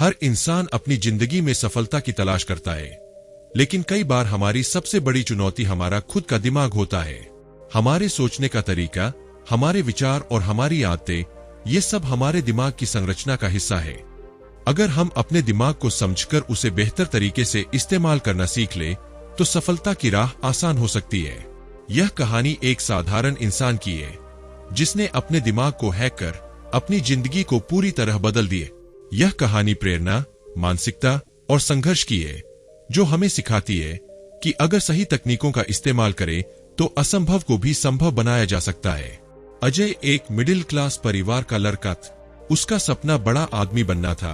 हर इंसान अपनी जिंदगी में सफलता की तलाश करता है, लेकिन कई बार हमारी सबसे बड़ी चुनौती हमारा खुद का दिमाग होता है। हमारे सोचने का तरीका, हमारे विचार और हमारी आदतें, ये सब हमारे दिमाग की संरचना का हिस्सा है। अगर हम अपने दिमाग को समझकर उसे बेहतर तरीके से इस्तेमाल करना सीख ले, तो सफलता की राह आसान हो सकती है। यह कहानी एक साधारण इंसान की है, जिसने अपने दिमाग को हैक कर अपनी जिंदगी को पूरी तरह बदल दिए। यह कहानी प्रेरणा, मानसिकता और संघर्ष की है, जो हमें सिखाती है कि अगर सही तकनीकों का इस्तेमाल करें तो असंभव को भी संभव बनाया जा सकता है। अजय एक मिडिल क्लास परिवार का लड़का था। उसका सपना बड़ा आदमी बनना था,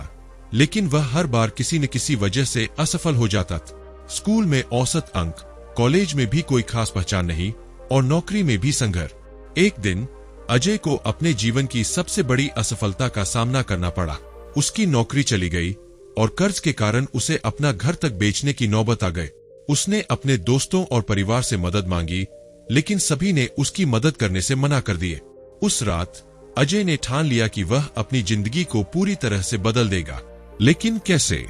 लेकिन वह हर बार किसी न किसी वजह से असफल हो जाता था। स्कूल में औसत अंक, कॉलेज में भी कोई खास पहचान नहीं और नौकरी में भी संघर्ष। एक दिन अजय को अपने जीवन की सबसे बड़ी असफलता का सामना करना पड़ा। उसकी नौकरी चली गई और कर्ज के कारण उसे अपना घर तक बेचने की नौबत आ गई। उसने अपने दोस्तों और परिवार से मदद मांगी, लेकिन सभी ने उसकी मदद करने से मना कर दिए। उस रात अजय ने ठान लिया कि वह अपनी जिंदगी को पूरी तरह से बदल देगा। लेकिन कैसे?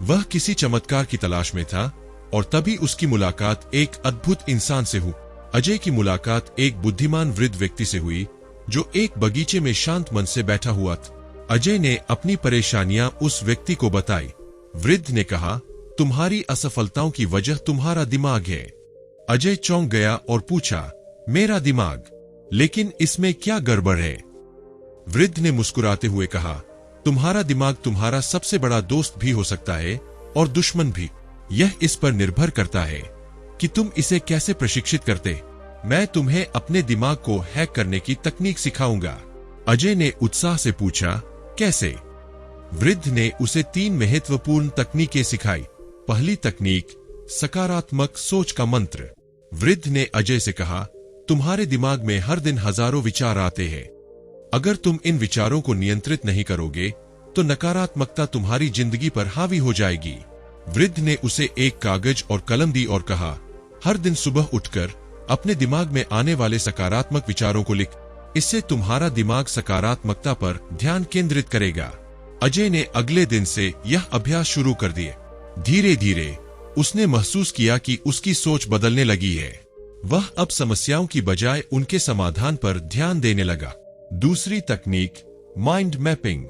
वह किसी चमत्कार की तलाश में था और तभी उसकी मुलाकात एक अद्भुत इंसान से हुई। अजय की मुलाकात एक बुद्धिमान वृद्ध व्यक्ति से हुई, जो एक बगीचे में शांत मन से बैठा हुआ था। अजय ने अपनी परेशानियां उस व्यक्ति को बताई। वृद्ध ने कहा, तुम्हारी असफलताओं की वजह तुम्हारा दिमाग है। अजय चौंक गया और पूछा, मेरा दिमाग? लेकिन इसमें क्या गड़बड़ है? वृद्ध ने मुस्कुराते हुए कहा, तुम्हारा दिमाग तुम्हारा सबसे बड़ा दोस्त भी हो सकता है और दुश्मन भी। यह इस पर निर्भर करता है कि तुम इसे कैसे प्रशिक्षित करते। मैं तुम्हें अपने दिमाग को हैक करने की तकनीक सिखाऊंगा। अजय ने उत्साह से पूछा, कैसे? वृद्ध ने उसे 3 महत्वपूर्ण तकनीकें सिखाई। पहली तकनीक, सकारात्मक सोच का मंत्र। वृद्ध ने अजय से कहा, तुम्हारे दिमाग में हर दिन हजारों विचार आते हैं। अगर तुम इन विचारों को नियंत्रित नहीं करोगे तो नकारात्मकता तुम्हारी जिंदगी पर हावी हो जाएगी। वृद्ध ने उसे एक कागज और कलम दी और कहा, हर दिन सुबह उठकर अपने दिमाग में आने वाले सकारात्मक विचारों को लिख। इससे तुम्हारा दिमाग सकारात्मकता पर ध्यान केंद्रित करेगा। अजय ने अगले दिन से यह अभ्यास शुरू कर दिए। धीरे धीरे उसने महसूस किया कि उसकी सोच बदलने लगी है। वह अब समस्याओं की बजाय उनके समाधान पर ध्यान देने लगा। दूसरी तकनीक, माइंड मैपिंग।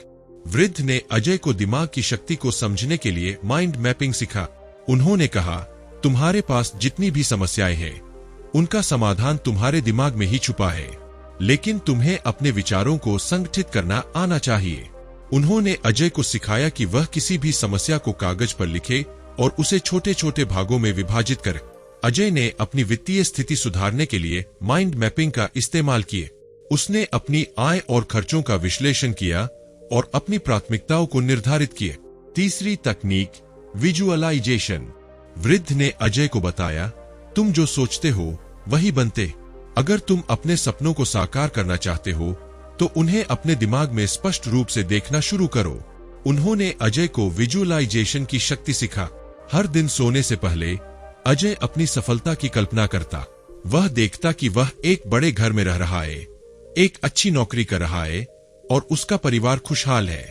वृद्ध ने अजय को दिमाग की शक्ति को समझने के लिए माइंड मैपिंग सिखा। उन्होंने कहा, तुम्हारे पास जितनी भी समस्याएं हैं, उनका समाधान तुम्हारे दिमाग में ही छुपा है, लेकिन तुम्हें अपने विचारों को संगठित करना आना चाहिए। उन्होंने अजय को सिखाया कि वह किसी भी समस्या को कागज पर लिखे और उसे छोटे छोटे भागों में विभाजित करे। अजय ने अपनी वित्तीय स्थिति सुधारने के लिए माइंड मैपिंग का इस्तेमाल किए। उसने अपनी आय और खर्चों का विश्लेषण किया और अपनी प्राथमिकताओं को निर्धारित किए। तीसरी तकनीक, विजुअलाइजेशन। वृद्ध ने अजय को बताया, तुम जो सोचते हो वही बनते। अगर तुम अपने सपनों को साकार करना चाहते हो तो उन्हें अपने दिमाग में स्पष्ट रूप से देखना शुरू करो। उन्होंने अजय को विजुअलाइजेशन की शक्ति सिखा। हर दिन सोने से पहले अजय अपनी सफलता की कल्पना करता। वह देखता कि वह एक बड़े घर में रह रहा है, एक अच्छी नौकरी कर रहा है और उसका परिवार खुशहाल है।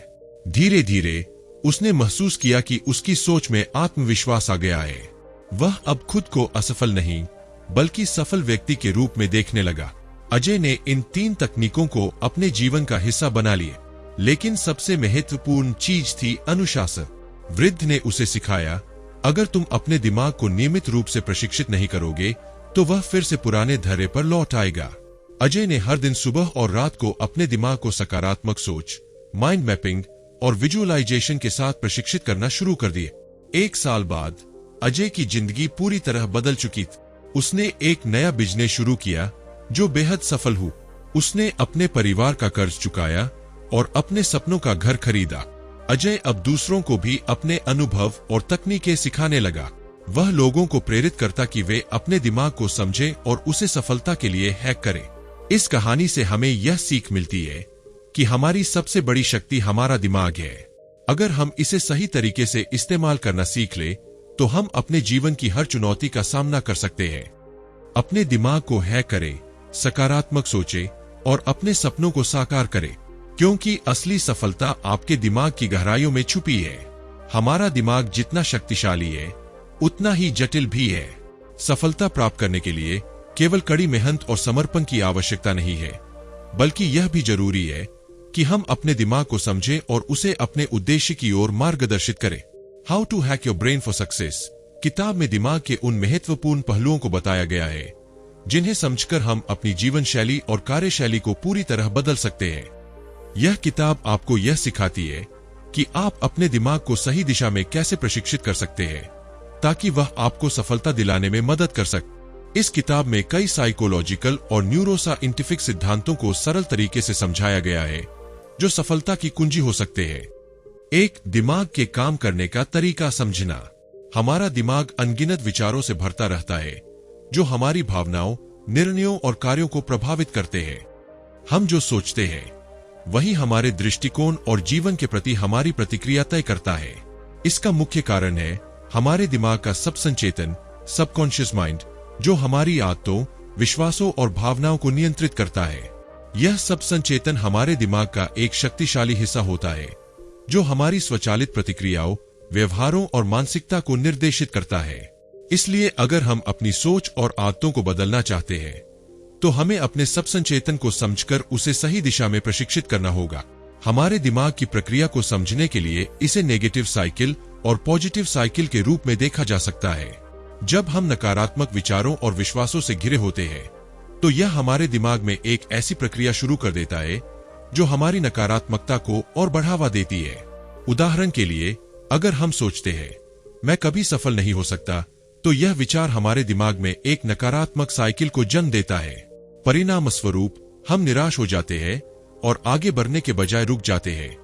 धीरे धीरे उसने महसूस किया कि उसकी सोच में आत्मविश्वास आ गया है। वह अब खुद को असफल नहीं बल्कि सफल व्यक्ति के रूप में देखने लगा। अजय ने इन 3 तकनीकों को अपने जीवन का हिस्सा बना लिए, लेकिन सबसे महत्वपूर्ण चीज थी अनुशासन। वृद्ध ने उसे सिखाया, अगर तुम अपने दिमाग को नियमित रूप से प्रशिक्षित नहीं करोगे तो वह फिर से पुराने धर्रे पर लौट आएगा। अजय ने हर दिन सुबह और रात को अपने दिमाग को सकारात्मक सोच, माइंड मैपिंग और विजुअलाइजेशन के साथ प्रशिक्षित करना शुरू कर दिए। 1 साल बाद अजय की जिंदगी पूरी तरह बदल चुकी थी। उसने एक नया बिजनेस शुरू किया जो बेहद सफल हुआ। उसने अपने परिवार का कर्ज चुकाया और अपने सपनों का घर खरीदा। अजय अब दूसरों को भी अपने अनुभव और तकनीकें सिखाने लगा। वह लोगों को प्रेरित करता कि वे अपने दिमाग को समझें और उसे सफलता के लिए हैक करें। इस कहानी से हमें यह सीख मिलती है कि हमारी सबसे बड़ी शक्ति हमारा दिमाग है। अगर हम इसे सही तरीके से इस्तेमाल करना सीख ले तो हम अपने जीवन की हर चुनौती का सामना कर सकते हैं। अपने दिमाग को हैक करें, सकारात्मक सोचें और अपने सपनों को साकार करें। क्योंकि असली सफलता आपके दिमाग की गहराइयों में छुपी है। हमारा दिमाग जितना शक्तिशाली है उतना ही जटिल भी है। सफलता प्राप्त करने के लिए केवल कड़ी मेहनत और समर्पण की आवश्यकता नहीं है, बल्कि यह भी जरूरी है कि हम अपने दिमाग को समझें और उसे अपने उद्देश्य की ओर मार्गदर्शित करें। How to hack your brain for success किताब में दिमाग के उन महत्वपूर्ण पहलुओं को बताया गया है जिन्हें समझकर हम अपनी जीवन शैली और कार्यशैली को पूरी तरह बदल सकते हैं। यह किताब आपको यह सिखाती है कि आप अपने दिमाग को सही दिशा में कैसे प्रशिक्षित कर सकते हैं ताकि वह आपको सफलता दिलाने में मदद कर सके। इस किताब में कई साइकोलॉजिकल और न्यूरोसाइंटिफिक सिद्धांतों को सरल तरीके से समझाया गया है जो सफलता की कुंजी हो सकते हैं। एक, दिमाग के काम करने का तरीका समझना। हमारा दिमाग अनगिनत विचारों से भरता रहता है जो हमारी भावनाओं, निर्णयों और कार्यों को प्रभावित करते हैं। हम जो सोचते हैं वही हमारे दृष्टिकोण और जीवन के प्रति हमारी प्रतिक्रिया तय करता है। इसका मुख्य कारण है हमारे दिमाग का सबसंचेतन सबकॉन्शियस माइंड, जो हमारी आदतों, विश्वासों और भावनाओं को नियंत्रित करता है। यह सबसंचेतन हमारे दिमाग का एक शक्तिशाली हिस्सा होता है जो हमारी स्वचालित प्रतिक्रियाओं, व्यवहारों और मानसिकता को निर्देशित करता है। इसलिए अगर हम अपनी सोच और आदतों को बदलना चाहते हैं तो हमें अपने सबसंचेतन को समझकर उसे सही दिशा में प्रशिक्षित करना होगा। हमारे दिमाग की प्रक्रिया को समझने के लिए इसे नेगेटिव साइकिल और पॉजिटिव साइकिल के रूप में देखा जा सकता है। जब हम नकारात्मक विचारों और विश्वासों से घिरे होते हैं तो यह हमारे दिमाग में एक ऐसी प्रक्रिया शुरू कर देता है जो हमारी नकारात्मकता को और बढ़ावा देती है। उदाहरण के लिए, अगर हम सोचते हैं मैं कभी सफल नहीं हो सकता, तो यह विचार हमारे दिमाग में एक नकारात्मक साइकिल को जन्म देता है। परिणाम स्वरूप हम निराश हो जाते हैं और आगे बढ़ने के बजाय रुक जाते हैं,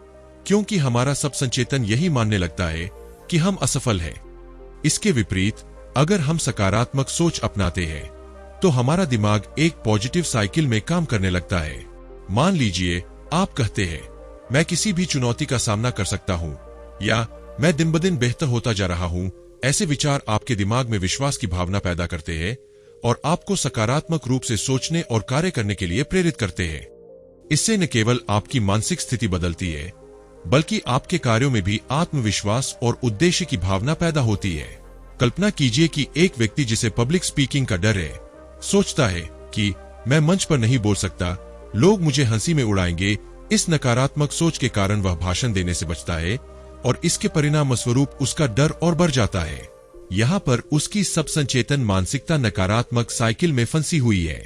क्योंकि हमारा सबसंचेतन यही मानने लगता है कि हम असफल हैं। इसके विपरीत, अगर हम सकारात्मक सोच अपनाते हैं तो हमारा दिमाग एक पॉजिटिव साइकिल में काम करने लगता है। मान लीजिए आप कहते हैं मैं किसी भी चुनौती का सामना कर सकता हूं या मैं दिन ब दिन बेहतर होता जा रहा हूं। ऐसे विचार आपके दिमाग में विश्वास की भावना पैदा करते हैं और आपको सकारात्मक रूप से सोचने और कार्य करने के लिए प्रेरित करते हैं। इससे न केवल आपकी मानसिक स्थिति बदलती है, बल्कि आपके कार्यों में भी आत्मविश्वास और उद्देश्य की भावना पैदा होती है। कल्पना कीजिए कि एक व्यक्ति जिसे पब्लिक स्पीकिंग का डर है, सोचता है कि मैं मंच पर नहीं बोल सकता, लोग मुझे हंसी में उड़ाएंगे। इस नकारात्मक सोच के कारण वह भाषण देने से बचता है और इसके परिणाम स्वरूप उसका डर और बढ़ जाता है। यहाँ पर उसकी सबसंचेतन मानसिकता नकारात्मक साइकिल में फंसी हुई है।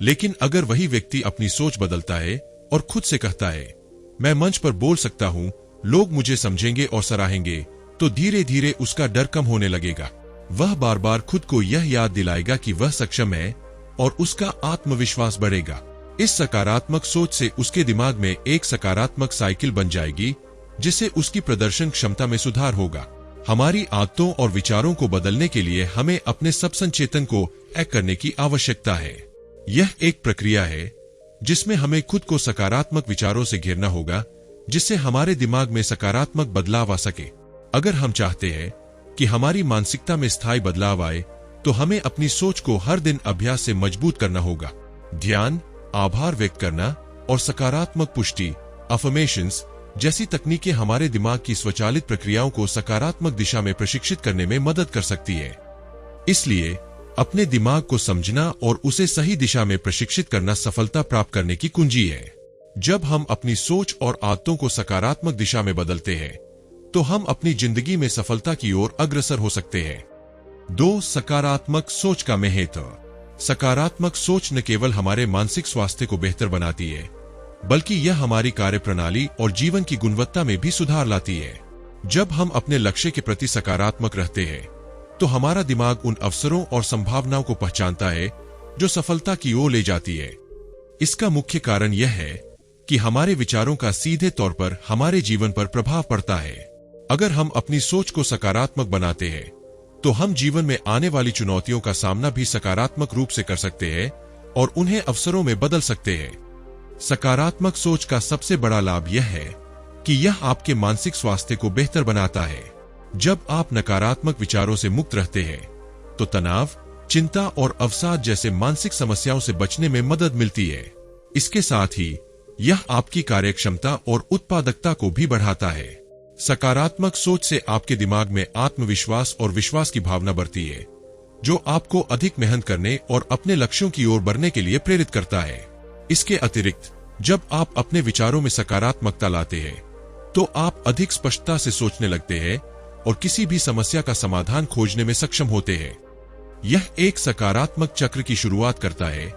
लेकिन अगर वही व्यक्ति अपनी सोच बदलता है और खुद से कहता है मैं मंच पर बोल सकता हूँ, लोग मुझे समझेंगे और सराहेंगे, तो धीरे धीरे उसका डर कम होने लगेगा। वह बार बार खुद को यह याद दिलाएगा कि वह सक्षम है और उसका आत्मविश्वास बढ़ेगा। इस सकारात्मक सोच से उसके दिमाग में एक सकारात्मक साइकिल बन जाएगी जिससे उसकी प्रदर्शन क्षमता में सुधार होगा। हमारी आदतों और विचारों को बदलने के लिए हमें अपने सबसंचेतन को हैक करने की आवश्यकता है। यह एक प्रक्रिया है जिसमें हमें खुद को सकारात्मक विचारों से घेरना होगा जिससे हमारे दिमाग में सकारात्मक बदलाव आ सके। अगर हम चाहते हैं कि हमारी मानसिकता में स्थायी बदलाव आए तो हमें अपनी सोच को हर दिन अभ्यास से मजबूत करना होगा। ध्यान, आभार व्यक्त करना और सकारात्मक पुष्टि अफर्मेशंस जैसी तकनीकें हमारे दिमाग की स्वचालित प्रक्रियाओं को सकारात्मक दिशा में प्रशिक्षित करने में मदद कर सकती है। इसलिए अपने दिमाग को समझना और उसे सही दिशा में प्रशिक्षित करना सफलता प्राप्त करने की कुंजी है। जब हम अपनी सोच और आदतों को सकारात्मक दिशा में बदलते हैं तो हम अपनी जिंदगी में सफलता की ओर अग्रसर हो सकते हैं। 2. सकारात्मक सोच का महत्व। सकारात्मक सोच न केवल हमारे मानसिक स्वास्थ्य को बेहतर बनाती है, बल्कि यह हमारी कार्यप्रणाली और जीवन की गुणवत्ता में भी सुधार लाती है। जब हम अपने लक्ष्य के प्रति सकारात्मक रहते हैं तो हमारा दिमाग उन अवसरों और संभावनाओं को पहचानता है जो सफलता की ओर ले जाती है। इसका मुख्य कारण यह है कि हमारे विचारों का सीधे तौर पर हमारे जीवन पर प्रभाव पड़ता है। अगर हम अपनी सोच को सकारात्मक बनाते हैं तो हम जीवन में आने वाली चुनौतियों का सामना भी सकारात्मक रूप से कर सकते हैं और उन्हें अवसरों में बदल सकते हैं। सकारात्मक सोच का सबसे बड़ा लाभ यह है कि यह आपके मानसिक स्वास्थ्य को बेहतर बनाता है। जब आप नकारात्मक विचारों से मुक्त रहते हैं तो तनाव, चिंता और अवसाद जैसे मानसिक समस्याओं से बचने में मदद मिलती है। इसके साथ ही यह आपकी कार्यक्षमता और उत्पादकता को भी बढ़ाता है। सकारात्मक सोच से आपके दिमाग में आत्मविश्वास और विश्वास की भावना बढ़ती है, जो आपको अधिक मेहनत करने और अपने लक्ष्यों की ओर बढ़ने के लिए प्रेरित करता है। इसके अतिरिक्त जब आप अपने विचारों में सकारात्मकता लाते हैं, तो आप अधिक स्पष्टता से सोचने लगते हैं और किसी भी समस्या का समाधान खोजने में सक्षम होते हैं। यह एक सकारात्मक चक्र की शुरुआत करता है,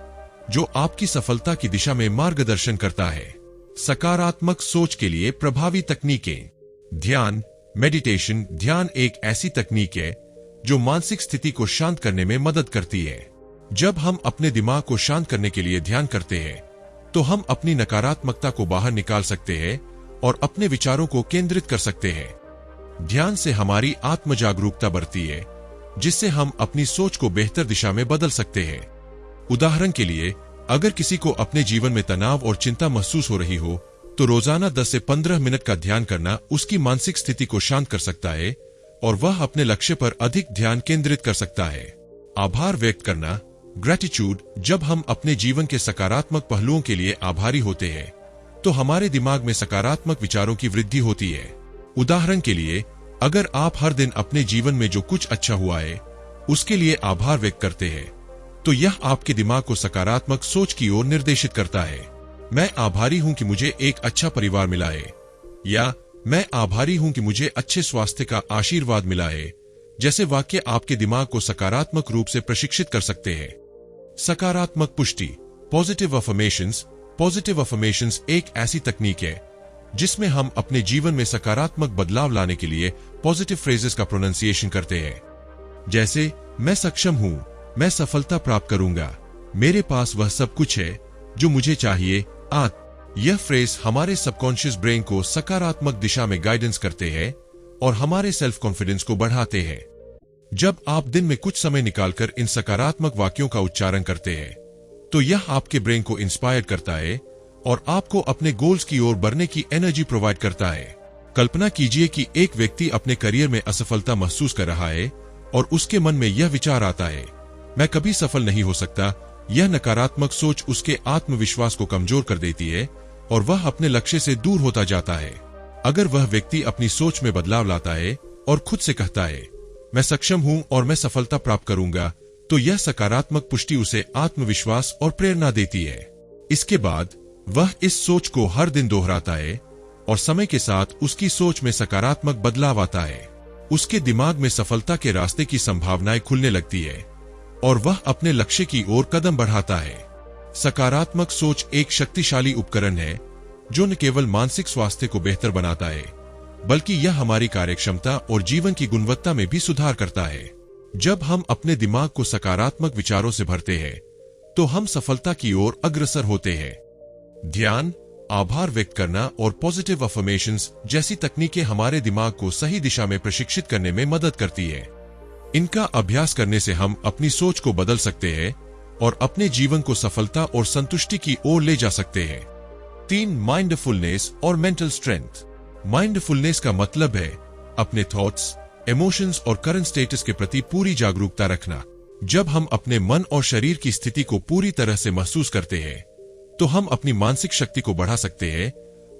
जो आपकी सफलता की दिशा में मार्गदर्शन करता है। सकारात्मक सोच के लिए प्रभावी तकनीकें। ध्यान, मेडिटेशन। ध्यान एक ऐसी तकनीक है जो मानसिक स्थिति को शांत करने में मदद करती है। जब हम अपने दिमाग को शांत करने के लिए ध्यान करते हैं, तो हम अपनी नकारात्मकता को बाहर निकाल सकते हैं और अपने विचारों को केंद्रित कर सकते हैं। ध्यान से हमारी आत्म जागरूकता बढ़ती है, जिससे हम अपनी सोच को बेहतर दिशा में बदल सकते हैं। उदाहरण के लिए, अगर किसी को अपने जीवन में तनाव और चिंता महसूस हो रही हो, तो रोजाना 10 से 15 मिनट का ध्यान करना उसकी मानसिक स्थिति को शांत कर सकता है और वह अपने लक्ष्य पर अधिक ध्यान केंद्रित कर सकता है। आभार व्यक्त करना, ग्रेटिट्यूड। जब हम अपने जीवन के सकारात्मक पहलुओं के लिए आभारी होते हैं, तो हमारे दिमाग में सकारात्मक विचारों की वृद्धि होती है। उदाहरण के लिए, अगर आप हर दिन अपने जीवन में जो कुछ अच्छा हुआ है उसके लिए आभार व्यक्त करते हैं, तो यह आपके दिमाग को सकारात्मक सोच की ओर निर्देशित करता है। मैं आभारी हूं कि मुझे एक अच्छा परिवार मिला है, या मैं आभारी हूं कि मुझे अच्छे स्वास्थ्य का आशीर्वाद मिला है, जैसे वाक्य आपके दिमाग को सकारात्मक रूप से प्रशिक्षित कर सकते हैं। सकारात्मक पुष्टि, पॉजिटिव अफर्मेशंस। पॉजिटिव अफर्मेशंस एक ऐसी तकनीक है जिसमें हम अपने जीवन में सकारात्मक बदलाव लाने के लिए पॉजिटिव फ्रेजेस का प्रोनाउंसिएशन करते हैं, जैसे मैं सक्षम हूं, मैं सफलता प्राप्त करूंगा, मेरे पास वह सब कुछ है जो मुझे चाहिए। यह फ्रेज हमारे सबकॉन्शियस ब्रेन को सकारात्मक दिशा में गाइडेंस करते हैं और हमारे सेल्फ कॉन्फिडेंस को बढ़ाते हैं। जब आप दिन में कुछ समय निकालकर इन सकारात्मक वाक्यों का उच्चारण करते हैं, तो यह आपके ब्रेन को इंस्पायर करता है और आपको अपने गोल्स की ओर बढ़ने की एनर्जी प्रोवाइड करता है। कल्पना कीजिए कि एक व्यक्ति अपने करियर में असफलता महसूस कर रहा है और उसके मन में यह विचार आता है, मैं कभी सफल नहीं हो सकता। यह नकारात्मक सोच उसके आत्मविश्वास को कमजोर कर देती है और वह अपने लक्ष्य से दूर होता जाता है। अगर वह व्यक्ति अपनी सोच में बदलाव लाता है और खुद से कहता है, मैं सक्षम हूं और मैं सफलता प्राप्त करूंगा, तो यह सकारात्मक पुष्टि उसे आत्मविश्वास और प्रेरणा देती है। इसके बाद वह इस सोच को हर दिन दोहराता है और समय के साथ उसकी सोच में सकारात्मक बदलाव आता है। उसके दिमाग में सफलता के रास्ते की संभावनाएं खुलने लगती है और वह अपने लक्ष्य की ओर कदम बढ़ाता है। सकारात्मक सोच एक शक्तिशाली उपकरण है जो न केवल मानसिक स्वास्थ्य को बेहतर बनाता है, बल्कि यह हमारी कार्यक्षमता और जीवन की गुणवत्ता में भी सुधार करता है। जब हम अपने दिमाग को सकारात्मक विचारों से भरते हैं, तो हम सफलता की ओर अग्रसर होते हैं। ध्यान, आभार व्यक्त करना और पॉजिटिव अफर्मेशंस जैसी तकनीकें हमारे दिमाग को सही दिशा में प्रशिक्षित करने में मदद करती है। इनका अभ्यास करने से हम अपनी सोच को बदल सकते हैं और अपने जीवन को सफलता और संतुष्टि की ओर ले जा सकते हैं। 3. माइंडफुलनेस और मेंटल स्ट्रेंथ। माइंडफुलनेस का मतलब है अपने थॉट्स, इमोशंस और करंट स्टेटस के प्रति पूरी जागरूकता रखना। जब हम अपने मन और शरीर की स्थिति को पूरी तरह से महसूस करते हैं, तो हम अपनी मानसिक शक्ति को बढ़ा सकते हैं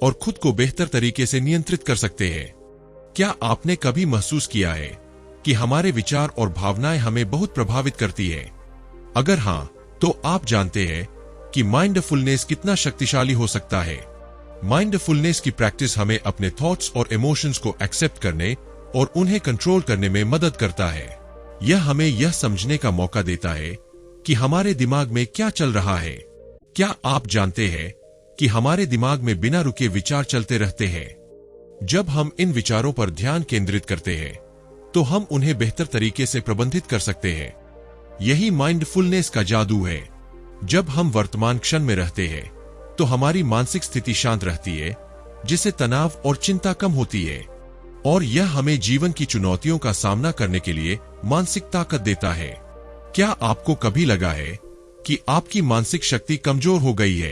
और खुद को बेहतर तरीके से नियंत्रित कर सकते हैं। क्या आपने कभी महसूस किया है कि हमारे विचार और भावनाएं हमें बहुत प्रभावित करती है? अगर हां, तो आप जानते हैं कि माइंडफुलनेस कितना शक्तिशाली हो सकता है। माइंडफुलनेस की प्रैक्टिस हमें अपने थॉट्स और इमोशंस को एक्सेप्ट करने और उन्हें कंट्रोल करने में मदद करता है। यह हमें यह समझने का मौका देता है कि हमारे दिमाग में क्या चल रहा है। क्या आप जानते हैं कि हमारे दिमाग में बिना रुके विचार चलते रहते हैं? जब हम इन विचारों पर ध्यान केंद्रित करते हैं, तो हम उन्हें बेहतर तरीके से प्रबंधित कर सकते हैं। यही माइंडफुलनेस का जादू है। जब हम वर्तमान क्षण में रहते हैं, तो हमारी मानसिक स्थिति शांत रहती है, जिससे तनाव और चिंता कम होती है, और यह हमें जीवन की चुनौतियों का सामना करने के लिए मानसिक ताकत देता है। क्या आपको कभी लगा है कि आपकी मानसिक शक्ति कमजोर हो गई है?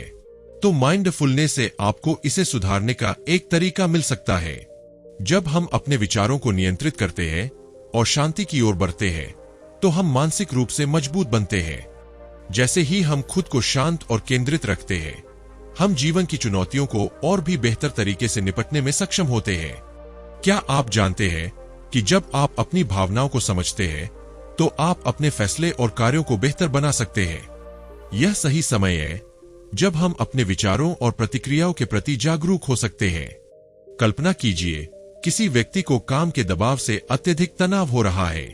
तो माइंडफुलनेस से आपको इसे सुधारने का एक तरीका मिल सकता है। जब हम अपने विचारों को नियंत्रित करते हैं और शांति की ओर बढ़ते हैं, तो हम मानसिक रूप से मजबूत बनते हैं। जैसे ही हम खुद को शांत और केंद्रित रखते हैं, हम जीवन की चुनौतियों को और भी बेहतर तरीके से निपटने में सक्षम होते हैं। क्या आप जानते हैं कि जब आप अपनी भावनाओं को समझते हैं तो आप अपने फैसले और कार्यों को बेहतर बना सकते हैं। यह सही समय है जब हम अपने विचारों और प्रतिक्रियाओं के प्रति जागरूक हो सकते हैं। कल्पना कीजिए, किसी व्यक्ति को काम के दबाव से अत्यधिक तनाव हो रहा है।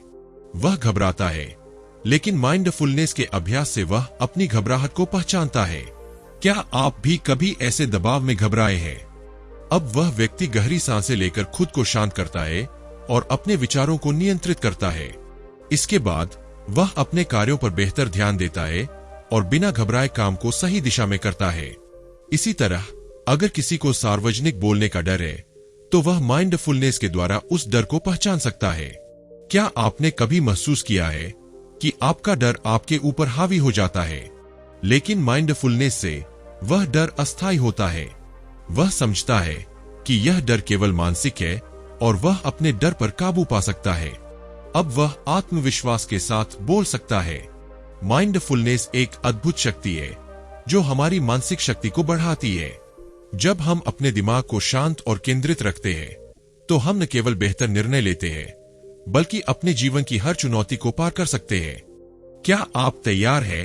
वह घबराता है, लेकिन माइंडफुलनेस के अभ्यास से वह अपनी घबराहट को पहचानता है। क्या आप भी कभी ऐसे दबाव में घबराए हैं? अब वह व्यक्ति गहरी सांसें लेकर खुद को शांत करता है और अपने विचारों को नियंत्रित करता है। इसके बाद वह अपने कार्यों पर बेहतर ध्यान देता है और बिना घबराए काम को सही दिशा में करता है। इसी तरह अगर किसी को सार्वजनिक बोलने का डर है तो वह माइंडफुलनेस के द्वारा उस डर को पहचान सकता है। क्या आपने कभी महसूस किया है कि आपका डर आपके ऊपर हावी हो जाता है, लेकिन माइंडफुलनेस से वह डर अस्थायी होता है? वह समझता है कि यह डर केवल मानसिक है और वह अपने डर पर काबू पा सकता है। अब वह आत्मविश्वास के साथ बोल सकता है। माइंडफुलनेस एक अद्भुत शक्ति है जो हमारी मानसिक शक्ति को बढ़ाती है। जब हम अपने दिमाग को शांत और केंद्रित रखते हैं तो हम न केवल बेहतर निर्णय लेते हैं बल्कि अपने जीवन की हर चुनौती को पार कर सकते हैं। क्या आप तैयार हैं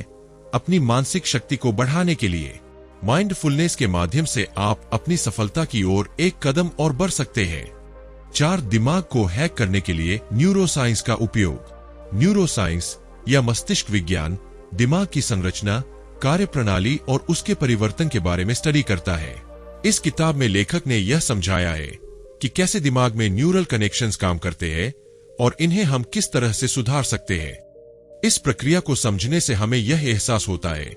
अपनी मानसिक शक्ति को बढ़ाने के लिए? माइंडफुलनेस के माध्यम से आप अपनी सफलता की ओर एक कदम और बढ़ सकते हैं। 4 दिमाग को हैक करने के लिए न्यूरोसाइंस का उपयोग। न्यूरोसाइंस या मस्तिष्क विज्ञान दिमाग की संरचना, कार्यप्रणाली और उसके परिवर्तन के बारे में स्टडी करता है। इस किताब में लेखक ने यह समझाया है कि कैसे दिमाग में न्यूरल कनेक्शंस काम करते हैं और इन्हें हम किस तरह से सुधार सकते हैं। इस प्रक्रिया को समझने से हमें यह एहसास होता है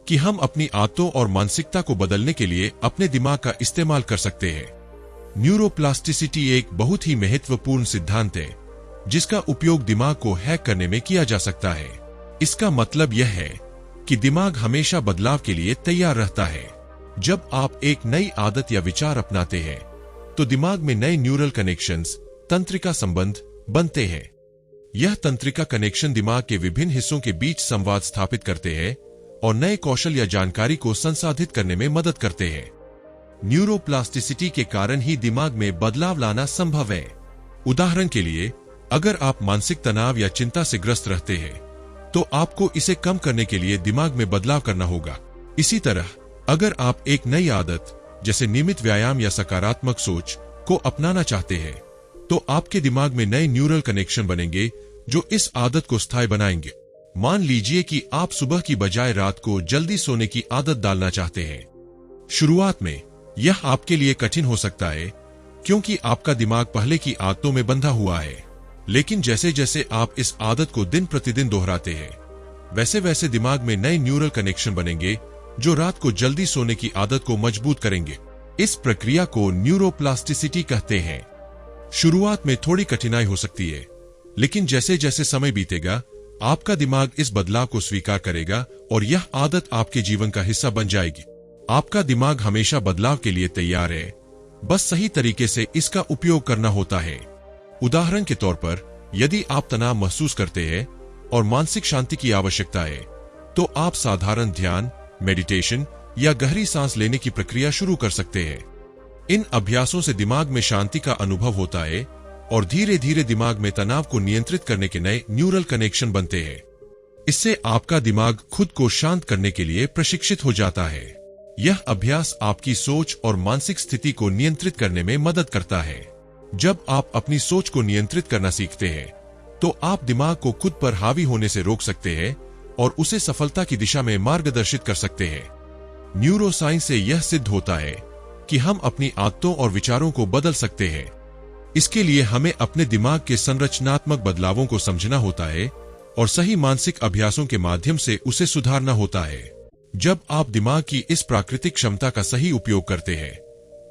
कि हम अपनी आदतों और मानसिकता को बदलने के लिए अपने दिमाग का इस्तेमाल कर सकते हैं। न्यूरोप्लास्टिसिटी एक बहुत ही महत्वपूर्ण सिद्धांत है जिसका उपयोग दिमाग को हैक करने में किया जा सकता है। इसका मतलब यह है कि दिमाग हमेशा बदलाव के लिए तैयार रहता है। जब आप एक नई आदत या विचार अपनाते हैं तो दिमाग में नए न्यूरल कनेक्शंस, तंत्रिका संबंध बनते हैं। यह तंत्रिका कनेक्शन दिमाग के विभिन्न हिस्सों के बीच संवाद स्थापित करते हैं और नए कौशल या जानकारी को संसाधित करने में मदद करते हैं। न्यूरोप्लास्टिसिटी के कारण ही दिमाग में बदलाव लाना संभव है। उदाहरण के लिए, अगर आप मानसिक तनाव या चिंता से ग्रस्त रहते हैं तो आपको इसे कम करने के लिए दिमाग में बदलाव करना होगा। इसी तरह अगर आप एक नई आदत जैसे नियमित व्यायाम या सकारात्मक सोच को अपनाना चाहते हैं तो आपके दिमाग में नए न्यूरल कनेक्शन बनेंगे जो इस आदत को स्थायी बनाएंगे। मान लीजिए कि आप सुबह की बजाय रात को जल्दी सोने की आदत डालना चाहते हैं। शुरुआत में यह आपके लिए कठिन हो सकता है क्योंकि आपका दिमाग पहले की आदतों में बंधा हुआ है, लेकिन जैसे जैसे आप इस आदत को दिन प्रतिदिन दोहराते हैं वैसे वैसे दिमाग में नए न्यूरल कनेक्शन बनेंगे जो रात को जल्दी सोने की आदत को मजबूत करेंगे। इस प्रक्रिया को न्यूरोप्लास्टिसिटी कहते हैं। शुरुआत में थोड़ी कठिनाई हो सकती है, लेकिन जैसे जैसे समय बीतेगा आपका दिमाग इस बदलाव को स्वीकार करेगा और यह आदत आपके जीवन का हिस्सा बन जाएगी। आपका दिमाग हमेशा बदलाव के लिए तैयार है, बस सही तरीके से इसका उपयोग करना होता है। उदाहरण के तौर पर, यदि आप तनाव महसूस करते हैं और मानसिक शांति की आवश्यकता है तो आप साधारण ध्यान, मेडिटेशन या गहरी सांस लेने की प्रक्रिया शुरू कर सकते हैं। इन अभ्यासों से दिमाग में शांति का अनुभव होता है और धीरे धीरे दिमाग में तनाव को नियंत्रित करने के नए न्यूरल कनेक्शन बनते हैं। इससे आपका दिमाग खुद को शांत करने के लिए प्रशिक्षित हो जाता है। यह अभ्यास आपकी सोच और मानसिक स्थिति को नियंत्रित करने में मदद करता है। जब आप अपनी सोच को नियंत्रित करना सीखते हैं तो आप दिमाग को खुद पर हावी होने से रोक सकते हैं और उसे सफलता की दिशा में मार्गदर्शित कर सकते हैं। न्यूरोसाइंस से यह सिद्ध होता है कि हम अपनी आदतों और विचारों को बदल सकते हैं। इसके लिए हमें अपने दिमाग के संरचनात्मक बदलावों को समझना होता है और सही मानसिक अभ्यासों के माध्यम से उसे सुधारना होता है। जब आप दिमाग की इस प्राकृतिक क्षमता का सही उपयोग करते हैं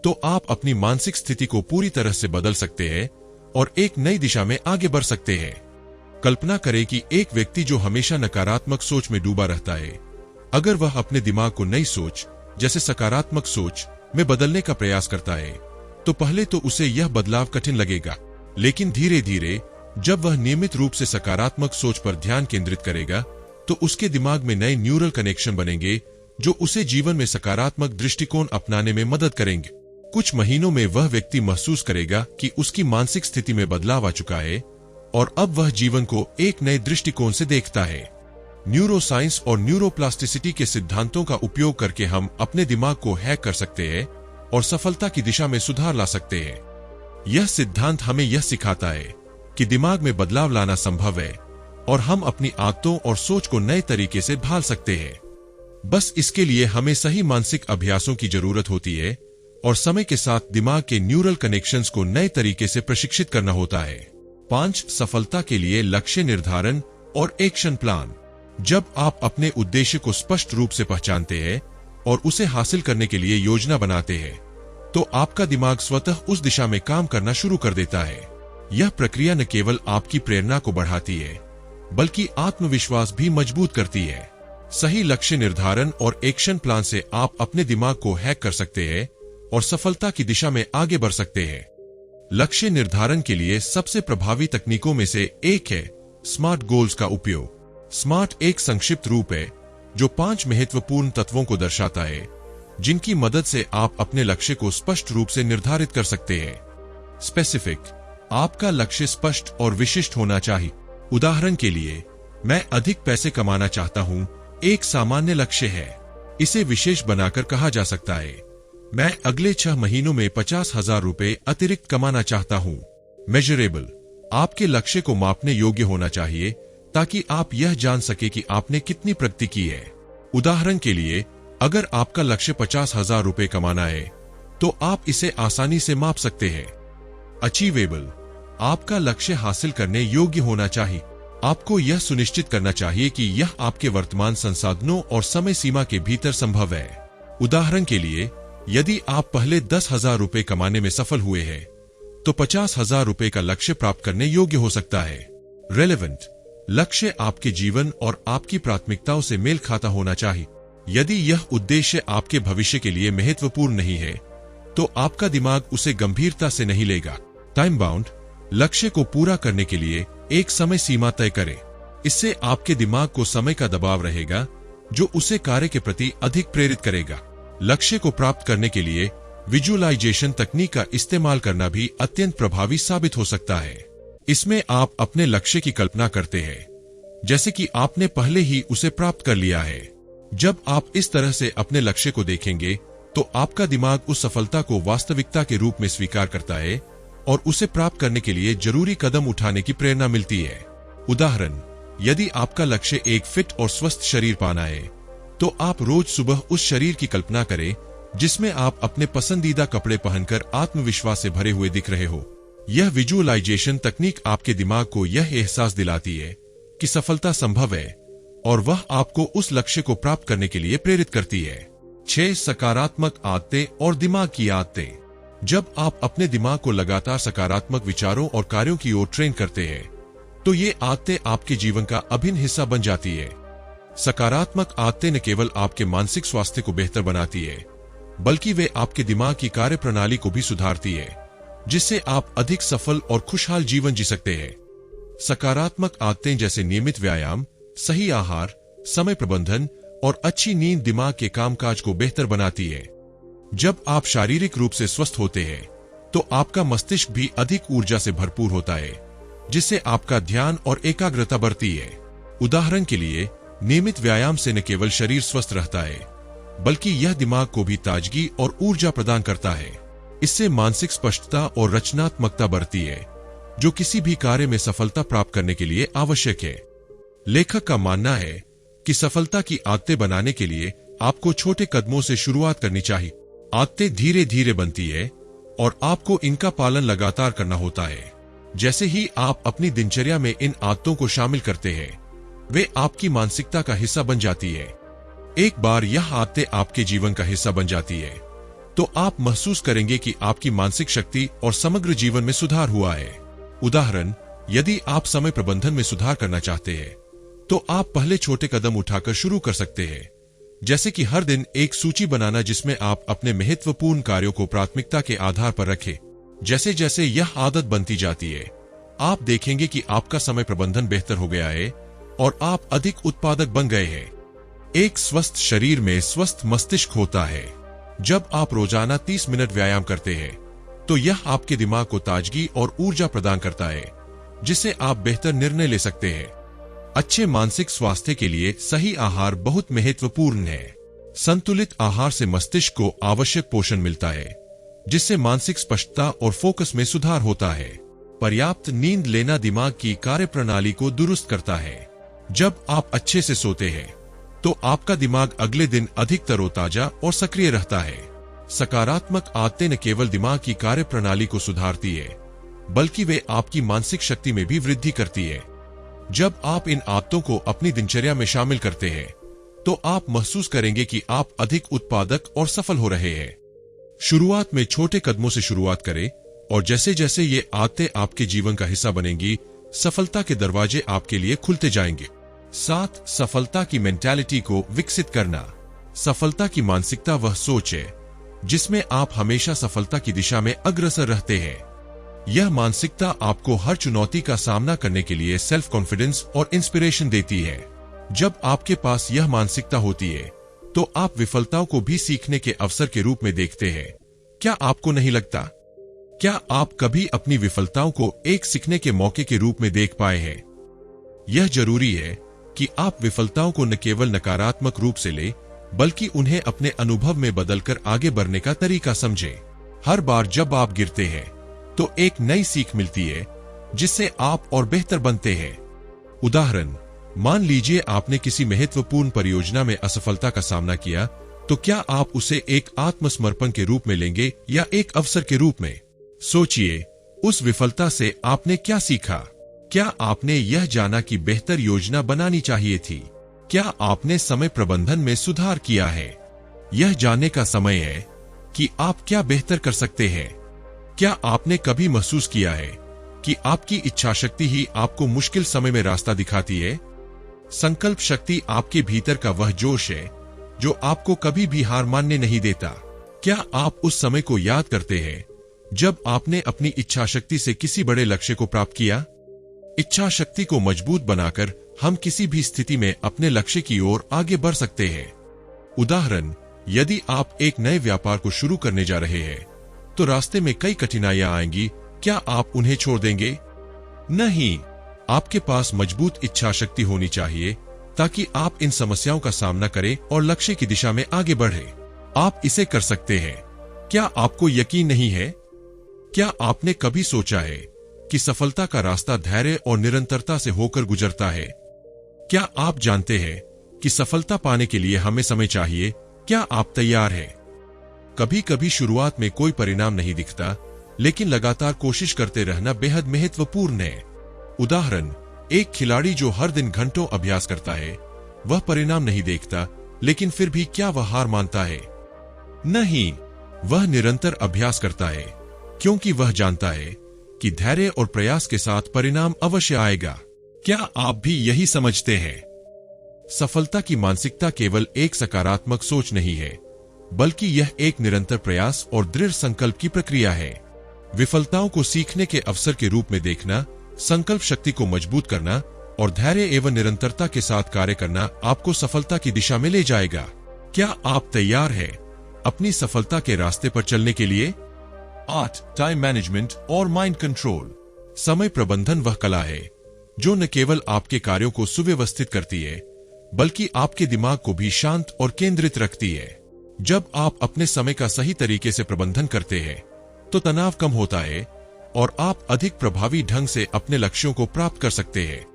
तो आप अपनी मानसिक स्थिति को पूरी तरह से बदल सकते हैं और एक नई दिशा में आगे बढ़ सकते हैं। कल्पना करें कि एक व्यक्ति जो हमेशा नकारात्मक सोच में डूबा रहता है, अगर वह अपने दिमाग को नई सोच जैसे सकारात्मक सोच में बदलने का प्रयास करता है तो पहले तो उसे यह बदलाव कठिन लगेगा, लेकिन धीरे धीरे जब वह नियमित रूप से सकारात्मक सोच पर ध्यान केंद्रित करेगा तो उसके दिमाग में नए न्यूरल कनेक्शन बनेंगे जो उसे जीवन में सकारात्मक दृष्टिकोण अपनाने में मदद करेंगे। कुछ महीनों में वह व्यक्ति महसूस करेगा कि उसकी मानसिक स्थिति में बदलाव आ चुका है और अब वह जीवन को एक नए दृष्टिकोण से देखता है। न्यूरोसाइंस और न्यूरोप्लास्टिसिटी के सिद्धांतों का उपयोग करके हम अपने दिमाग को हैक कर सकते हैं और सफलता की दिशा में सुधार ला सकते हैं। यह सिद्धांत हमें यह सिखाता है कि दिमाग में बदलाव लाना संभव है और हम अपनी आदतों और सोच को नए तरीके से ढाल सकते हैं। बस इसके लिए हमें सही मानसिक अभ्यासों की जरूरत होती है और समय के साथ दिमाग के न्यूरल कनेक्शंस को नए तरीके से प्रशिक्षित करना होता है। 5. सफलता के लिए लक्ष्य निर्धारण और एक्शन प्लान। जब आप अपने उद्देश्य को स्पष्ट रूप से पहचानते हैं और उसे हासिल करने के लिए योजना बनाते हैं, तो आपका दिमाग स्वतः उस दिशा में काम करना शुरू कर देता है। यह प्रक्रिया न केवल आपकी प्रेरणा को बढ़ाती है, बल्कि आत्मविश्वास भी मजबूत करती है। सही लक्ष्य निर्धारण और एक्शन प्लान से आप अपने दिमाग को हैक कर सकते हैं और सफलता की दिशा में आगे बढ़ सकते हैं। लक्ष्य निर्धारण के लिए सबसे प्रभावी तकनीकों में से एक है स्मार्ट गोल्स का उपयोग। स्मार्ट एक संक्षिप्त रूप है जो 5 महत्वपूर्ण तत्वों को दर्शाता है, जिनकी मदद से आप अपने लक्ष्य को स्पष्ट रूप से निर्धारित कर सकते हैं। स्पेसिफिक, आपका लक्ष्य स्पष्ट और विशिष्ट होना चाहिए। उदाहरण के लिए, मैं अधिक पैसे कमाना चाहता हूं, एक सामान्य लक्ष्य है। इसे विशेष बनाकर कहा जा सकता है, मैं अगले 6 महीनों में 50,000 रुपए अतिरिक्त कमाना चाहता हूं। मेजरेबल, आपके लक्ष्य को मापने योग्य होना चाहिए ताकि आप यह जान सके कि आपने कितनी प्रगति की है। उदाहरण के लिए, अगर आपका लक्ष्य 50,000 रुपए कमाना है, तो आप इसे आसानी से माप सकते हैं। अचीवेबल, आपका लक्ष्य हासिल करने योग्य होना चाहिए। आपको यह सुनिश्चित करना चाहिए कि यह आपके वर्तमान संसाधनों और समय सीमा के भीतर संभव है। उदाहरण के लिए, यदि आप पहले 10,000 रुपए कमाने में सफल हुए हैं, तो 50,000 रुपए का लक्ष्य प्राप्त करने योग्य हो सकता है। रेलेवेंट, लक्ष्य आपके जीवन और आपकी प्राथमिकताओं से मेल खाता होना चाहिए। यदि यह उद्देश्य आपके भविष्य के लिए महत्वपूर्ण नहीं है, तो आपका दिमाग उसे गंभीरता से नहीं लेगा। टाइम बाउंड, लक्ष्य को पूरा करने के लिए एक समय सीमा तय करें। इससे आपके दिमाग को समय का दबाव रहेगा, जो उसे कार्य के प्रति अधिक प्रेरित करेगा। लक्ष्य को प्राप्त करने के लिए विजुअलाइजेशन तकनीक का इस्तेमाल करना भी अत्यंत प्रभावी साबित हो सकता है। इसमें आप अपने लक्ष्य की कल्पना करते हैं, जैसे कि आपने पहले ही उसे प्राप्त कर लिया है। जब आप इस तरह से अपने लक्ष्य को देखेंगे, तो आपका दिमाग उस सफलता को वास्तविकता के रूप में स्वीकार करता है और उसे प्राप्त करने के लिए जरूरी कदम उठाने की प्रेरणा मिलती है। उदाहरण, यदि आपका लक्ष्य एक फिट और स्वस्थ शरीर पाना है, तो आप रोज सुबह उस शरीर की कल्पना करें जिसमें आप अपने पसंदीदा कपड़े पहनकर आत्मविश्वास से भरे हुए दिख रहे हो। यह विजुअलाइजेशन तकनीक आपके दिमाग को यह एहसास दिलाती है कि सफलता संभव है और वह आपको उस लक्ष्य को प्राप्त करने के लिए प्रेरित करती है। 6. सकारात्मक आदतें और दिमाग की आदतें। जब आप अपने दिमाग को लगातार सकारात्मक विचारों और कार्यों की ओर ट्रेन करते हैं, तो ये आदतें आपके जीवन का अभिन्न हिस्सा बन जाती है। सकारात्मक आदतें न केवल आपके मानसिक स्वास्थ्य को बेहतर बनाती है, बल्कि वे आपके दिमाग की कार्यप्रणाली को भी सुधारती है, जिससे आप अधिक सफल और खुशहाल जीवन जी सकते हैं। सकारात्मक आदतें जैसे नियमित व्यायाम, सही आहार, समय प्रबंधन और अच्छी नींद दिमाग के कामकाज को बेहतर बनाती है। जब आप शारीरिक रूप से स्वस्थ होते हैं, तो आपका मस्तिष्क भी अधिक ऊर्जा से भरपूर होता है, जिससे आपका ध्यान और एकाग्रता बढ़ती है। उदाहरण के लिए, नियमित व्यायाम से न केवल शरीर स्वस्थ रहता है, बल्कि यह दिमाग को भी ताजगी और ऊर्जा प्रदान करता है। इससे मानसिक स्पष्टता और रचनात्मकता बढ़ती है, जो किसी भी कार्य में सफलता प्राप्त करने के लिए आवश्यक है। लेखक का मानना है कि सफलता की आदतें बनाने के लिए आपको छोटे कदमों से शुरुआत करनी चाहिए। आदतें धीरे धीरे बनती है और आपको इनका पालन लगातार करना होता है। जैसे ही आप अपनी दिनचर्या में इन आदतों को शामिल करते हैं, वे आपकी मानसिकता का हिस्सा बन जाती है। एक बार यह आदतें आपके जीवन का हिस्सा बन जाती है, तो आप महसूस करेंगे कि आपकी मानसिक शक्ति और समग्र जीवन में सुधार हुआ है। उदाहरण, यदि आप समय प्रबंधन में सुधार करना चाहते हैं, तो आप पहले छोटे कदम उठाकर शुरू कर सकते हैं, जैसे कि हर दिन एक सूची बनाना जिसमें आप अपने महत्वपूर्ण कार्यों को प्राथमिकता के आधार पर रखें। जैसे जैसे यह आदत बनती जाती है, आप देखेंगे कि आपका समय प्रबंधन बेहतर हो गया है और आप अधिक उत्पादक बन गए हैं। एक स्वस्थ शरीर में स्वस्थ मस्तिष्क होता है। जब आप रोजाना 30 मिनट व्यायाम करते हैं तो यह आपके दिमाग को ताजगी और ऊर्जा प्रदान करता है, जिससे आप बेहतर निर्णय ले सकते हैं। अच्छे मानसिक स्वास्थ्य के लिए सही आहार बहुत महत्वपूर्ण है। संतुलित आहार से मस्तिष्क को आवश्यक पोषण मिलता है, जिससे मानसिक स्पष्टता और फोकस में सुधार होता है। पर्याप्त नींद लेना दिमाग की कार्यप्रणाली को दुरुस्त करता है। जब आप अच्छे से सोते हैं तो आपका दिमाग अगले दिन अधिक तरोताजा और सक्रिय रहता है। सकारात्मक आदतें न केवल दिमाग की कार्यप्रणाली को सुधारती है, बल्कि वे आपकी मानसिक शक्ति में भी वृद्धि करती है। जब आप इन आदतों को अपनी दिनचर्या में शामिल करते हैं तो आप महसूस करेंगे कि आप अधिक उत्पादक और सफल हो रहे हैं। शुरुआत में छोटे कदमों से शुरुआत करें और जैसे जैसे ये आदतें आपके जीवन का हिस्सा बनेंगी, सफलता के दरवाजे आपके लिए खुलते जाएंगे। 7. सफलता की मेंटालिटी को विकसित करना। सफलता की मानसिकता वह सोच है जिसमें आप हमेशा सफलता की दिशा में अग्रसर रहते हैं। यह मानसिकता आपको हर चुनौती का सामना करने के लिए सेल्फ कॉन्फिडेंस और इंस्पिरेशन देती है। जब आपके पास यह मानसिकता होती है तो आप विफलताओं को भी सीखने के अवसर के रूप में देखते हैं। क्या आपको नहीं लगता? क्या आप कभी अपनी विफलताओं को एक सीखने के मौके के रूप में देख पाए हैं? यह जरूरी है कि आप विफलताओं को न केवल नकारात्मक रूप से लें, बल्कि उन्हें अपने अनुभव में बदलकर आगे बढ़ने का तरीका समझें। हर बार जब आप गिरते हैं तो एक नई सीख मिलती है, जिससे आप और बेहतर बनते हैं। उदाहरण, मान लीजिए आपने किसी महत्वपूर्ण परियोजना में असफलता का सामना किया, तो क्या आप उसे एक आत्मसमर्पण के रूप में लेंगे या एक अवसर के रूप में? सोचिए, उस विफलता से आपने क्या सीखा? क्या आपने यह जाना कि बेहतर योजना बनानी चाहिए थी? क्या आपने समय प्रबंधन में सुधार किया है? यह जानने का समय है कि आप क्या बेहतर कर सकते हैं। क्या आपने कभी महसूस किया है कि आपकी इच्छा शक्ति ही आपको मुश्किल समय में रास्ता दिखाती है? संकल्प शक्ति आपके भीतर का वह जोश है जो आपको कभी भी हार मानने नहीं देता। क्या आप उस समय को याद करते हैं जब आपने अपनी इच्छा शक्ति से किसी बड़े लक्ष्य को प्राप्त किया? इच्छा शक्ति को मजबूत बनाकर हम किसी भी स्थिति में अपने लक्ष्य की ओर आगे बढ़ सकते हैं। उदाहरण, यदि आप एक नए व्यापार को शुरू करने जा रहे हैं तो रास्ते में कई कठिनाइयां आएंगी। क्या आप उन्हें छोड़ देंगे? नहीं, आपके पास मजबूत इच्छा शक्ति होनी चाहिए ताकि आप इन समस्याओं का सामना करें और लक्ष्य की दिशा में आगे बढ़ें। आप इसे कर सकते हैं। क्या आपको यकीन नहीं है? क्या आपने कभी सोचा है कि सफलता का रास्ता धैर्य और निरंतरता से होकर गुजरता है? क्या आप जानते हैं कि सफलता पाने के लिए हमें समय चाहिए? क्या आप तैयार हैं? कभी कभी शुरुआत में कोई परिणाम नहीं दिखता, लेकिन लगातार कोशिश करते रहना बेहद महत्वपूर्ण है। उदाहरण, एक खिलाड़ी जो हर दिन घंटों अभ्यास करता है, वह परिणाम नहीं देखता, लेकिन फिर भी क्या वह हार मानता है? नहीं, वह निरंतर अभ्यास करता है, क्योंकि वह जानता है कि धैर्य और प्रयास के साथ परिणाम अवश्य आएगा। क्या आप भी यही समझते हैं? सफलता की मानसिकता केवल एक सकारात्मक सोच नहीं है, बल्कि यह एक निरंतर प्रयास और दृढ़ संकल्प की प्रक्रिया है। विफलताओं को सीखने के अवसर के रूप में देखना, संकल्प शक्ति को मजबूत करना और धैर्य एवं निरंतरता के साथ कार्य करना आपको सफलता की दिशा में ले जाएगा। क्या आप तैयार हैं अपनी सफलता के रास्ते पर चलने के लिए? 8. टाइम मैनेजमेंट और माइंड कंट्रोल। समय प्रबंधन वह कला है जो न केवल आपके कार्यों को सुव्यवस्थित करती है, बल्कि आपके दिमाग को भी शांत और केंद्रित रखती है। जब आप अपने समय का सही तरीके से प्रबंधन करते हैं तो तनाव कम होता है और आप अधिक प्रभावी ढंग से अपने लक्ष्यों को प्राप्त कर सकते हैं।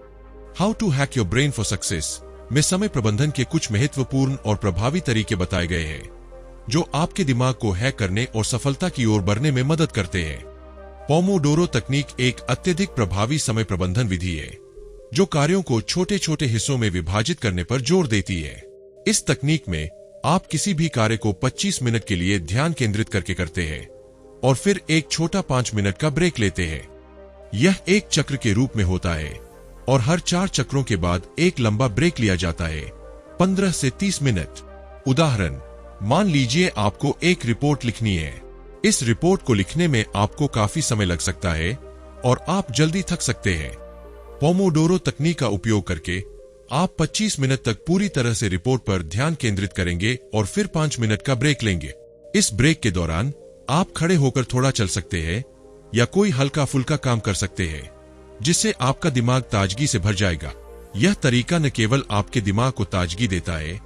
How to hack your brain for success में समय प्रबंधन के कुछ महत्वपूर्ण और प्रभावी तरीके बताए गए हैं जो आपके दिमाग को हैक करने और सफलता की ओर बढ़ने में मदद करते हैं। पोमोडोरो तकनीक एक अत्यधिक प्रभावी समय प्रबंधन विधि है जो कार्यों को छोटे छोटे हिस्सों में विभाजित करने पर जोर देती है। इस तकनीक में आप किसी भी कार्य को 25 मिनट के लिए ध्यान केंद्रित करके करते हैं और फिर एक छोटा 5 मिनट का ब्रेक लेते हैं। यह एक चक्र के रूप में होता है और हर 4 चक्रों के बाद एक लंबा ब्रेक लिया जाता है, 15 से 30 मिनट। उदाहरण, मान लीजिए आपको एक रिपोर्ट लिखनी है। इस रिपोर्ट को लिखने में आपको काफी समय लग सकता है और आप जल्दी थक सकते हैं। पोमोडोरो तकनीक का उपयोग करके आप 25 मिनट तक पूरी तरह से रिपोर्ट पर ध्यान केंद्रित करेंगे और फिर 5 मिनट का ब्रेक लेंगे। इस ब्रेक के दौरान आप खड़े होकर थोड़ा चल सकते हैं या कोई हल्का फुल्का काम कर सकते हैं, जिससे आपका दिमाग ताजगी से भर जाएगा। यह तरीका न केवल आपके दिमाग को ताजगी देता है,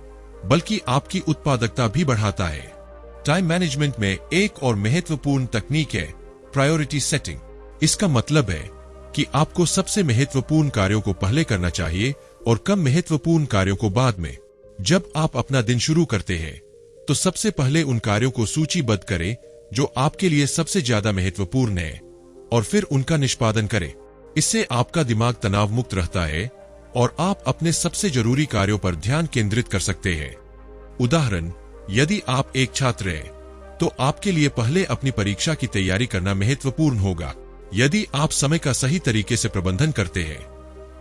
बल्कि आपकी उत्पादकता भी बढ़ाता है। टाइम मैनेजमेंट में एक और महत्वपूर्ण तकनीक है प्रायोरिटी सेटिंग। इसका मतलब है कि आपको सबसे महत्वपूर्ण कार्यों को पहले करना चाहिए और कम महत्वपूर्ण कार्यों को बाद में। जब आप अपना दिन शुरू करते हैं तो सबसे पहले उन कार्यों को सूचीबद्ध करें जो आपके लिए सबसे ज्यादा महत्वपूर्ण है और फिर उनका निष्पादन करें। इससे आपका दिमाग तनाव मुक्त रहता है और आप अपने सबसे जरूरी कार्यों पर ध्यान केंद्रित कर सकते हैं। उदाहरण, यदि आप एक छात्र हैं तो आपके लिए पहले अपनी परीक्षा की तैयारी करना महत्वपूर्ण होगा। यदि आप समय का सही तरीके से प्रबंधन करते हैं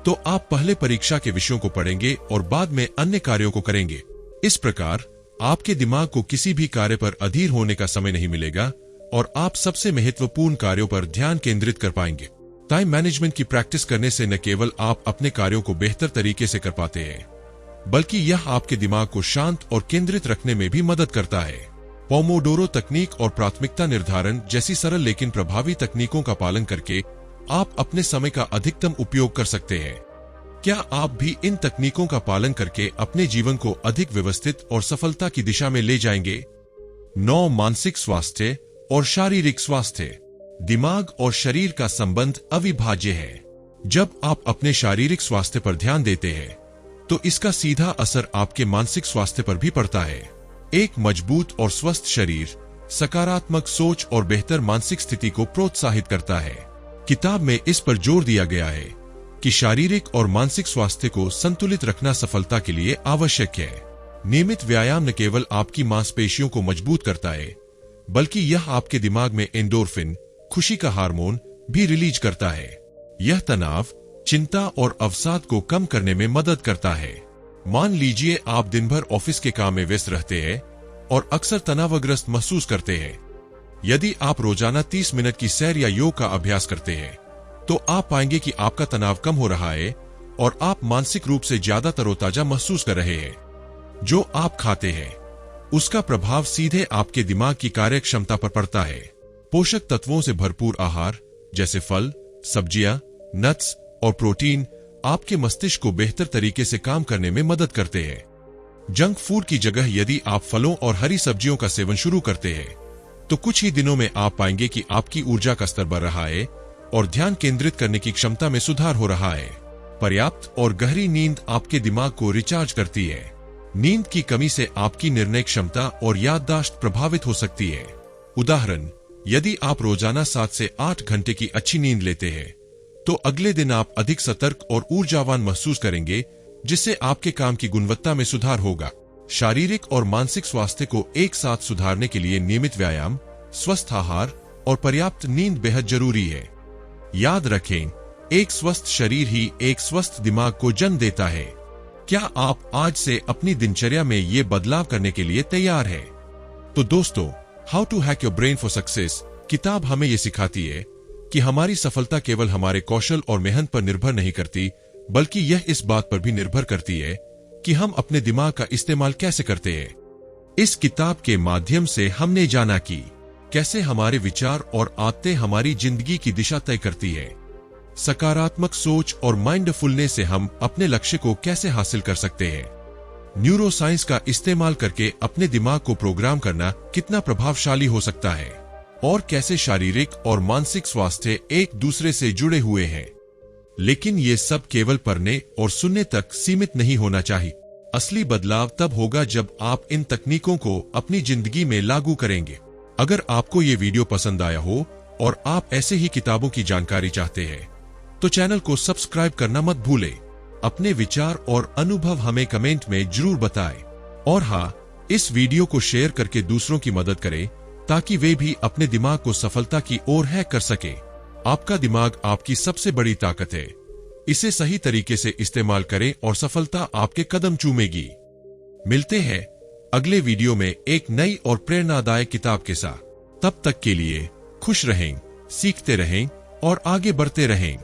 तो आप पहले परीक्षा के विषयों को पढ़ेंगे और बाद में अन्य कार्यों को करेंगे। इस प्रकार आपके दिमाग को किसी भी कार्य पर अधीर होने का समय नहीं मिलेगा और आप सबसे महत्वपूर्ण कार्यों पर ध्यान केंद्रित कर पाएंगे। टाइम मैनेजमेंट की प्रैक्टिस करने से न केवल आप अपने कार्यों को बेहतर तरीके से कर पाते हैं, बल्कि यह आपके दिमाग को शांत और केंद्रित रखने में भी मदद करता है। पोमोडोरो तकनीक और प्राथमिकता निर्धारण जैसी सरल लेकिन प्रभावी तकनीकों का पालन करके आप अपने समय का अधिकतम उपयोग कर सकते हैं। क्या आप भी इन तकनीकों का पालन करके अपने जीवन को अधिक व्यवस्थित और सफलता की दिशा में ले जाएंगे? 9 मानसिक स्वास्थ्य और शारीरिक स्वास्थ्य। दिमाग और शरीर का संबंध अविभाज्य है। जब आप अपने शारीरिक स्वास्थ्य पर ध्यान देते हैं तो इसका सीधा असर आपके मानसिक स्वास्थ्य पर भी पड़ता है। एक मजबूत और स्वस्थ शरीर सकारात्मक सोच और बेहतर मानसिक स्थिति को प्रोत्साहित करता है। किताब में इस पर जोर दिया गया है कि शारीरिक और मानसिक स्वास्थ्य को संतुलित रखना सफलता के लिए आवश्यक है। नियमित व्यायाम न केवल आपकी मांसपेशियों को मजबूत करता है, बल्कि यह आपके दिमाग में एंडोर्फिन, खुशी का हार्मोन भी रिलीज करता है। यह तनाव, चिंता और अवसाद को कम करने में मदद करता है। मान लीजिए आप दिन भर ऑफिस के काम में व्यस्त रहते हैं और अक्सर तनावग्रस्त महसूस करते हैं। यदि आप रोजाना 30 मिनट की सैर या योग का अभ्यास करते हैं तो आप पाएंगे कि आपका तनाव कम हो रहा है और आप मानसिक रूप से ज्यादा तरोताजा महसूस कर रहे हैं। जो आप खाते हैं उसका प्रभाव सीधे आपके दिमाग की कार्यक्षमता पर पड़ता है। पोषक तत्वों से भरपूर आहार जैसे फल, सब्जियां, नट्स और प्रोटीन आपके मस्तिष्क को बेहतर तरीके से काम करने में मदद करते हैं। जंक फूड की जगह यदि आप फलों और हरी सब्जियों का सेवन शुरू करते हैं तो कुछ ही दिनों में आप पाएंगे कि आपकी ऊर्जा का स्तर बढ़ रहा है और ध्यान केंद्रित करने की क्षमता में सुधार हो रहा है। पर्याप्त और गहरी नींद आपके दिमाग को रिचार्ज करती है। नींद की कमी से आपकी निर्णय क्षमता और याददाश्त प्रभावित हो सकती है। उदाहरण, यदि आप रोजाना 7 से 8 घंटे की अच्छी नींद लेते हैं तो अगले दिन आप अधिक सतर्क और ऊर्जावान महसूस करेंगे, जिससे आपके काम की गुणवत्ता में सुधार होगा। शारीरिक और मानसिक स्वास्थ्य को एक साथ सुधारने के लिए नियमित व्यायाम, स्वस्थ आहार और पर्याप्त नींद बेहद जरूरी है। याद रखें, एक स्वस्थ शरीर ही एक स्वस्थ दिमाग को जन्म देता है। क्या आप आज से अपनी दिनचर्या में ये बदलाव करने के लिए तैयार हैं? तो दोस्तों, how to hack your brain for success किताब हमें ये सिखाती है कि हमारी सफलता केवल हमारे कौशल और मेहनत पर निर्भर नहीं करती, बल्कि यह इस बात पर भी निर्भर करती है कि हम अपने दिमाग का इस्तेमाल कैसे करते हैं। इस किताब के माध्यम से हमने जाना कि कैसे हमारे विचार और आदतें हमारी जिंदगी की दिशा तय करती है। सकारात्मक सोच और माइंडफुलनेस से हम अपने लक्ष्य को कैसे हासिल कर सकते हैं। न्यूरोसाइंस का इस्तेमाल करके अपने दिमाग को प्रोग्राम करना कितना प्रभावशाली हो सकता है और कैसे शारीरिक और मानसिक स्वास्थ्य एक दूसरे से जुड़े हुए हैं। लेकिन ये सब केवल पढ़ने और सुनने तक सीमित नहीं होना चाहिए। असली बदलाव तब होगा जब आप इन तकनीकों को अपनी जिंदगी में लागू करेंगे। अगर आपको ये वीडियो पसंद आया हो और आप ऐसे ही किताबों की जानकारी चाहते हैं तो चैनल को सब्सक्राइब करना मत भूलें। अपने विचार और अनुभव हमें कमेंट में जरूर बताएं और हाँ, इस वीडियो को शेयर करके दूसरों की मदद करें ताकि वे भी अपने दिमाग को सफलता की ओर हैक कर सके। आपका दिमाग आपकी सबसे बड़ी ताकत है। इसे सही तरीके से इस्तेमाल करें और सफलता आपके कदम चूमेगी। मिलते हैं अगले वीडियो में एक नई और प्रेरणादायक किताब के साथ। तब तक के लिए खुश रहें, सीखते रहें और आगे बढ़ते रहें।